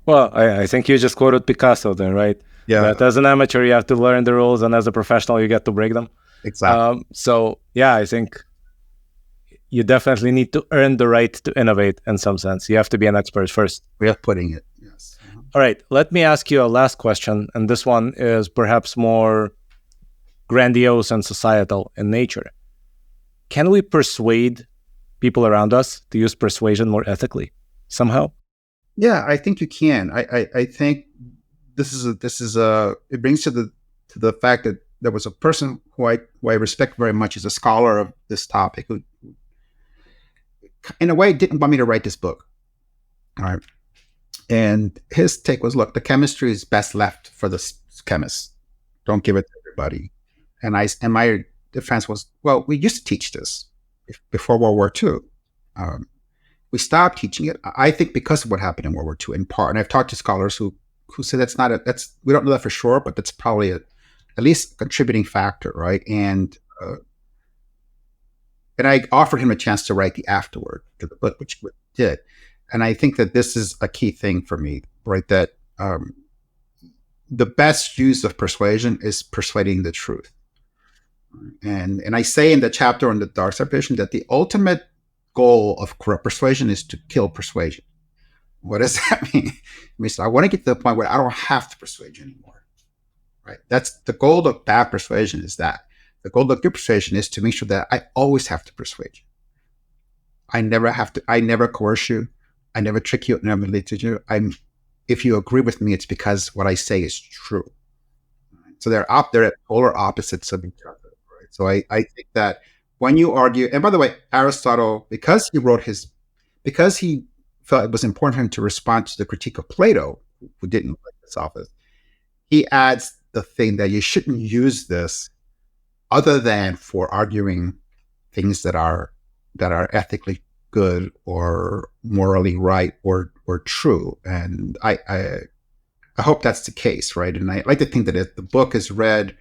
Well, I think you just quoted Picasso then, right? Yeah, That as an amateur, you have to learn the rules, and as a professional, you get to break them. exactly. So yeah, I think you definitely need to earn the right to innovate in some sense. You have to be an expert first. We are putting it. Yes. All right, let me ask you a last question, and this one is perhaps more grandiose and societal in nature. Can we persuade people around us to use persuasion more ethically somehow? Yeah, I think you can. I think this is a it brings to the fact that there was a person who I respect very much as a scholar of this topic who, in a way, didn't want me to write this book. All right. And his take was, look, the chemistry is best left for the chemists. Don't give it to everybody. And my defense was, well, we used to teach this before World War II. We stopped teaching it. I think because of what happened in World War II, in part. And I've talked to scholars who say we don't know that for sure, but that's probably at least a contributing factor, right? And I offered him a chance to write the afterword to the book, which he did. And I think that this is a key thing for me, right? That the best use of persuasion is persuading the truth. And I say in the chapter on the dark side vision that the ultimate goal of corrupt persuasion is to kill persuasion. What does that mean? It means I want to get to the point where I don't have to persuade you anymore. Right? That's the goal of bad persuasion. Is that the goal of good persuasion is to make sure that I always have to persuade you. I never coerce you. I never trick you, never manipulate you. If you agree with me, it's because what I say is true. So they're at polar opposites of each other. Right? So I think that when you argue, and by the way, Aristotle, because he felt it was important for him to respond to the critique of Plato, who didn't like this office, he adds the thing that you shouldn't use this other than for arguing things that are ethically good or morally right or true. And I hope that's the case, right? And I like to think that if the book is read,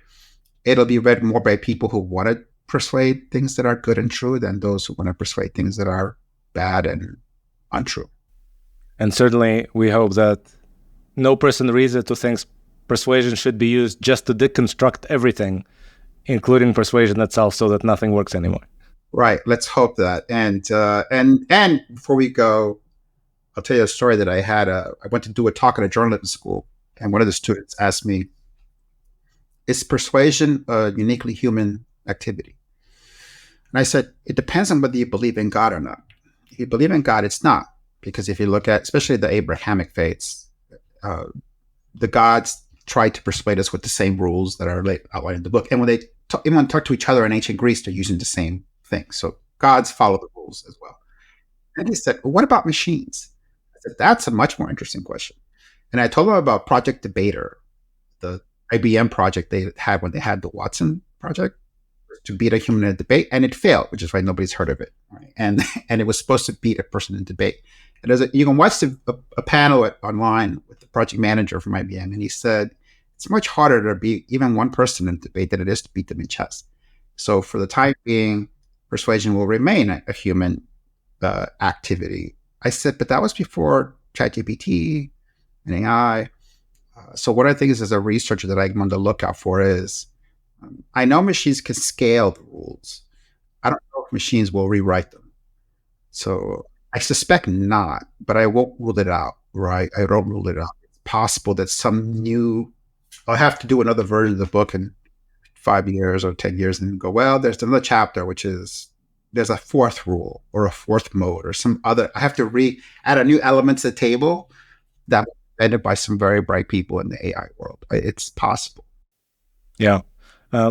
it'll be read more by people who want to persuade things that are good and true than those who want to persuade things that are bad and untrue. And certainly we hope that no person reads it who thinks persuasion should be used just to deconstruct everything, including persuasion itself, so that nothing works anymore. Right. Let's hope that. And before we go, I'll tell you a story that I had. I went to do a talk at a journalism school, and one of the students asked me, "Is persuasion a uniquely human activity?" And I said, "It depends on whether you believe in God or not. If you believe in God, it's not. Because if you look at, especially the Abrahamic faiths, the gods try to persuade us with the same rules that are outlined in the book. And when they even talk to each other in ancient Greece, they're using the same thing. So gods follow the rules as well." And he said, "Well, what about machines?" I said, "That's a much more interesting question." And I told him about Project Debater, the IBM project they had when they had the Watson project to beat a human in a debate, and it failed, which is why nobody's heard of it. Right? And it was supposed to beat a person in debate. And you can watch a panel online with the project manager from IBM, and he said, it's much harder to beat even one person in debate than it is to beat them in chess. So for the time being, persuasion will remain a human activity. I said, but that was before ChatGPT and AI. So what I think is, as a researcher, that I'm on the lookout for is, I know machines can scale the rules. I don't know if machines will rewrite them. So I suspect not, but I won't rule it out, right? I don't rule it out. It's possible that I'll have to do another version of the book in 5 years or 10 years and go, well, there's another chapter, which is, there's a fourth rule or a fourth mode or some other. I have to add a new element to the table that was invented by some very bright people in the AI world. It's possible. Yeah.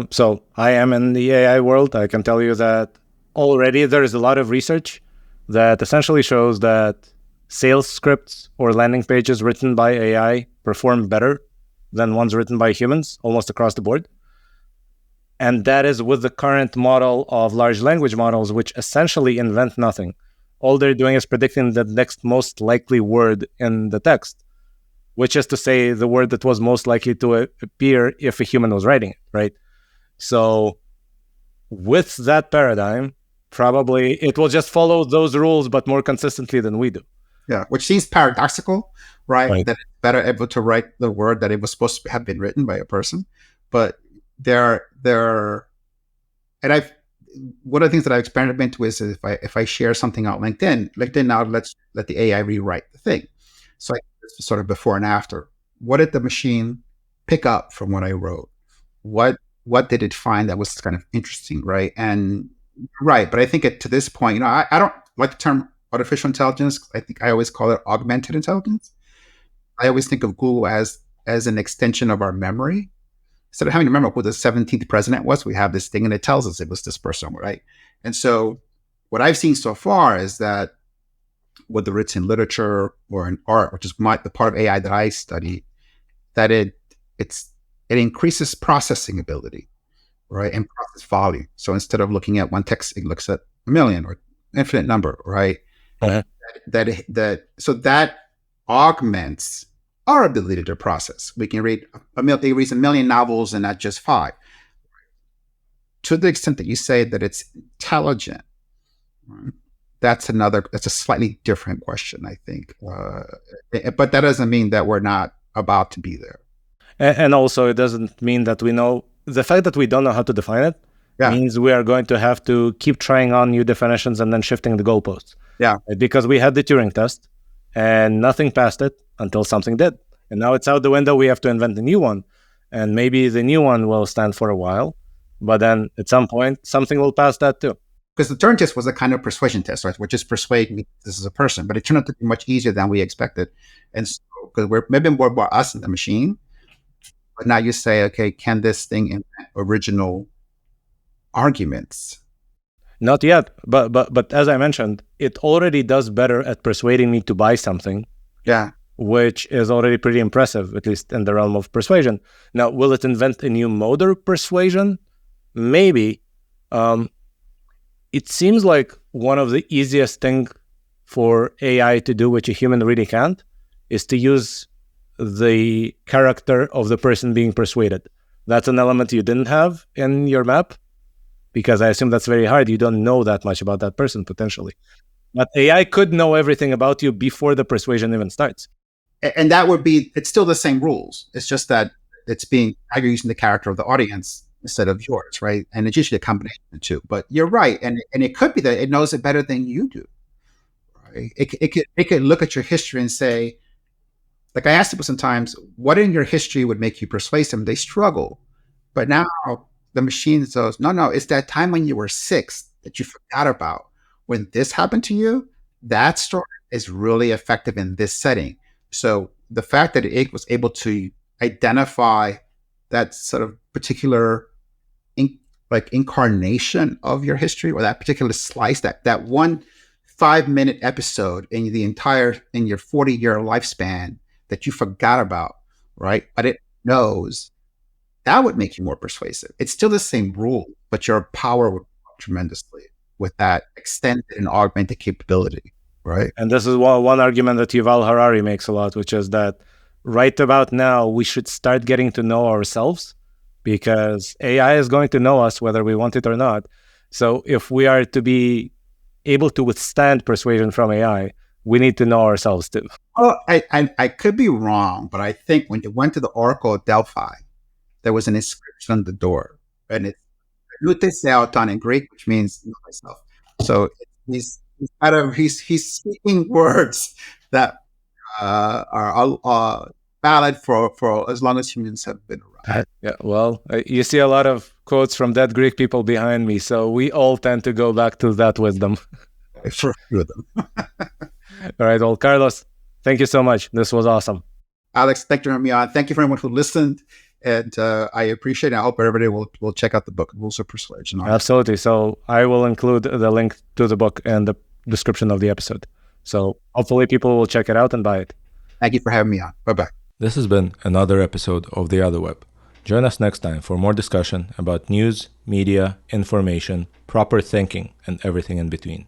So I am in the AI world. I can tell you that already there is a lot of research that essentially shows that sales scripts or landing pages written by AI perform better than ones written by humans almost across the board. And that is with the current model of large language models, which essentially invent nothing. All they're doing is predicting the next most likely word in the text, which is to say the word that was most likely to appear if a human was writing it, right? So with that paradigm, probably it will just follow those rules, but more consistently than we do. Yeah, which seems paradoxical, right? That it's better able to write the word that it was supposed to have been written by a person. But there, and one of the things that I've experimented with is if I share something on LinkedIn now let the AI rewrite the thing. So this is sort of before and after. What did the machine pick up from what I wrote? What did it find that was kind of interesting, right? And right, but I think to this point, I don't like the term artificial intelligence. I think I always call it augmented intelligence. I always think of Google as an extension of our memory. Instead of having to remember who the 17th president was, we have this thing and it tells us it was this person, right? And so what I've seen so far is that whether it's in literature or in art, which is the part of AI that I study, that it increases processing ability, right? And process volume. So instead of looking at one text, it looks at a million or infinite number, right? Uh-huh. So that augments our ability to process. We can read a million novels and not just 5. To the extent that you say that it's intelligent, right? That's a slightly different question, I think. But that doesn't mean that we're not about to be there. And also, it doesn't mean that we know. The fact that we don't know how to define it means we are going to have to keep trying on new definitions and then shifting the goalposts. Yeah. Because we had the Turing test and nothing passed it until something did. And now it's out the window. We have to invent a new one. And maybe the new one will stand for a while. But then at some point, something will pass that too. Because the Turing test was a kind of persuasion test, right? Which is persuade me this is a person. But it turned out to be much easier than we expected. And so, because we're maybe more about us and the machine. But now you say, okay, can this thing invent original arguments? Not yet, but as I mentioned, it already does better at persuading me to buy something. Yeah. Which is already pretty impressive, at least in the realm of persuasion. Now, will it invent a new mode of persuasion? Maybe. It seems like one of the easiest things for AI to do, which a human really can't, is to use the character of the person being persuaded. That's an element you didn't have in your map, because I assume that's very hard. You don't know that much about that person, potentially. But AI could know everything about you before the persuasion even starts. And that would be, it's still the same rules. It's just that you're using the character of the audience instead of yours, right? And it's usually a combination of the two. But you're right. And it could be that it knows it better than you do. Right? It could look at your history and say, like I asked people sometimes, what in your history would make you persuasive? They struggle. But now the machine says, no, it's that time when you were 6 that you forgot about. When this happened to you, that story is really effective in this setting. So the fact that it was able to identify that sort of particular incarnation of your history, or that particular slice, that one 5-minute episode in your 40-year lifespan that you forgot about, right? But it knows, that would make you more persuasive. It's still the same rule, but your power would grow tremendously with that extended and augmented capability. Right. And this is one argument that Yuval Harari makes a lot, which is that right about now, we should start getting to know ourselves, because AI is going to know us whether we want it or not. So if we are to be able to withstand persuasion from AI, we need to know ourselves too. Oh, I could be wrong, but I think when you went to the Oracle of Delphi, there was an inscription on the door, and it's Nute Seauton in Greek, which means know myself. So he's speaking words that are valid for as long as humans have been around. Yeah, well, you see a lot of quotes from dead Greek people behind me, so we all tend to go back to that wisdom. For a few of them. All right, well, Carlos, thank you so much. This was awesome. Alex, thank you for having me on. Thank you for everyone who listened. And I appreciate it. I hope everybody will check out the book, Rules of Persuasion. Absolutely. So I will include the link to the book in the description of the episode. So hopefully people will check it out and buy it. Thank you for having me on. Bye-bye. This has been another episode of The Otherweb. Join us next time for more discussion about news, media, information, proper thinking, and everything in between.